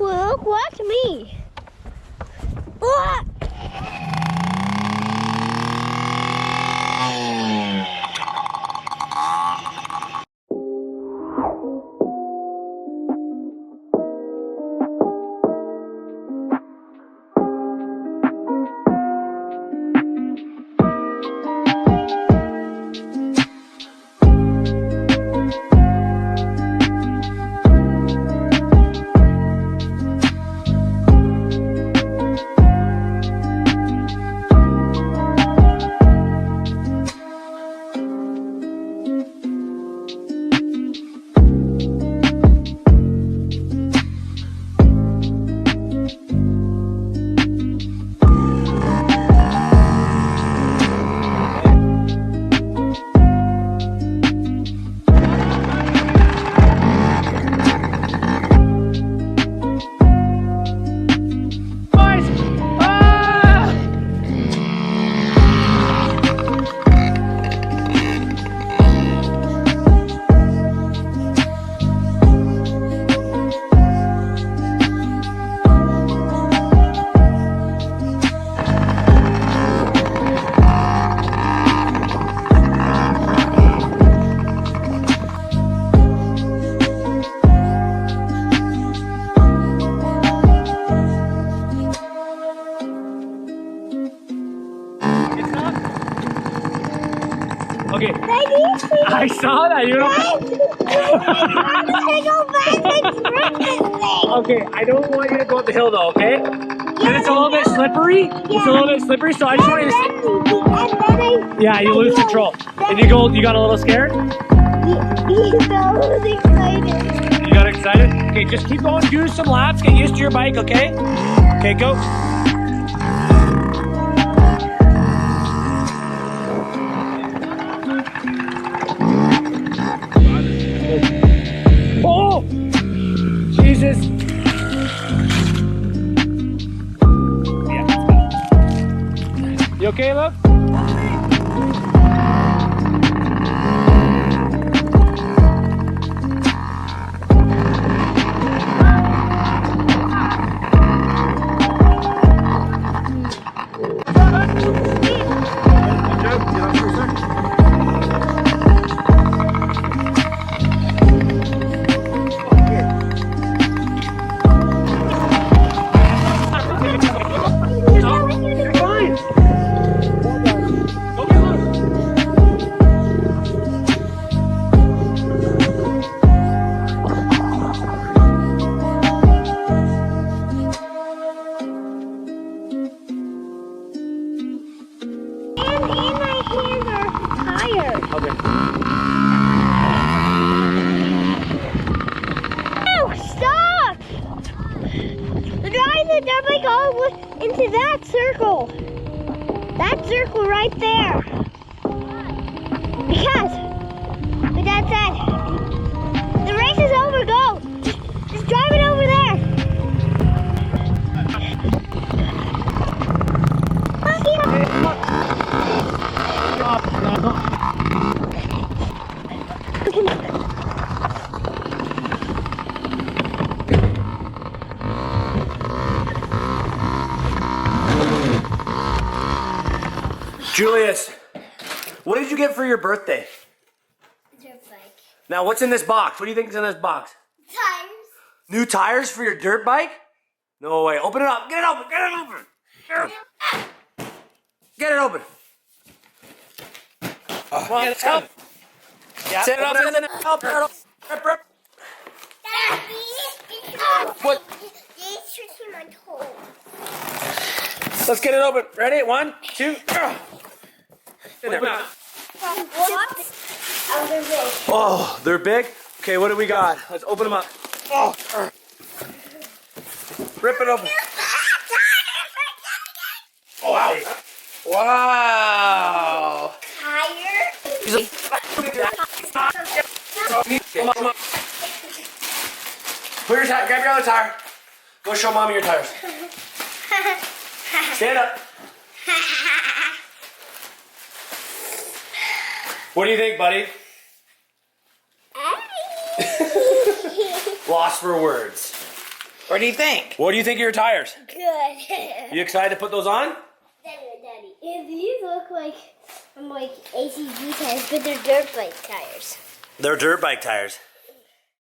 Look, watch me. What? Okay. I saw that. You know. Okay, I don't want you to go up the hill though. Okay. And it's a little bit slippery. It's a little bit slippery, so I just want you to. Yeah, you lose control. And you got a little scared. You got excited. Okay, just keep going. Do some laps. Get used to your bike. Okay. Okay, go. Oh! Jesus! Yeah. You okay, love? Into that circle. That circle right there. Because my dad said, the race is over, go. Just drive it over there. Julius, what did you get for your birthday? Dirt bike. Now, what's in this box? What do you think is in this box? Tires. New tires for your dirt bike? No way. Open it up. Get it open. Get it open. Get it open. Come on, let's help. Yeah, set it up. Help. What? It's tricking my toe. Let's get it open. Ready? 1, 2. In there. What? Oh, they're big? Okay, what do we got? Let's open them up. Oh. Rip it open. Oh, wow. Wow. Tire. Come on. Put your tire. Grab your other tire. Go show mommy your tires. Stand up. What do you think, buddy? Lost for words. What do you think? What do you think of your tires? Good. You excited to put those on? Daddy. These look like ATV tires, but they're dirt bike tires. They're dirt bike tires.